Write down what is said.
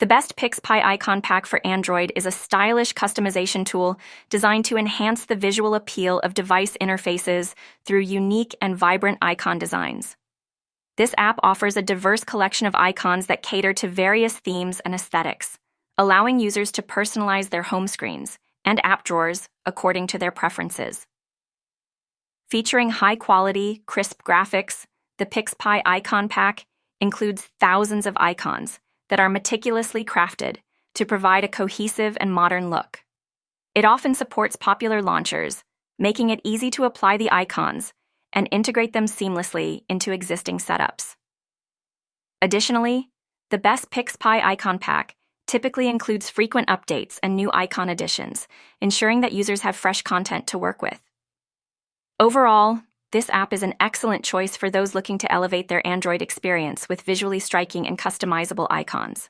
The Best PixPy Icon Pack for Android is a stylish customization tool designed to enhance the visual appeal of device interfaces through unique and vibrant icon designs. This app offers a diverse collection of icons that cater to various themes and aesthetics, allowing users to personalize their home screens and app drawers according to their preferences. Featuring high-quality, crisp graphics, the PixPy Icon Pack includes thousands of icons that are meticulously crafted to provide a cohesive and modern look. It often supports popular launchers, making it easy to apply the icons and integrate them seamlessly into existing setups. Additionally, the Best PixPy Icon Pack typically includes frequent updates and new icon additions, ensuring that users have fresh content to work with. Overall, this app is an excellent choice for those looking to elevate their Android experience with visually striking and customizable icons.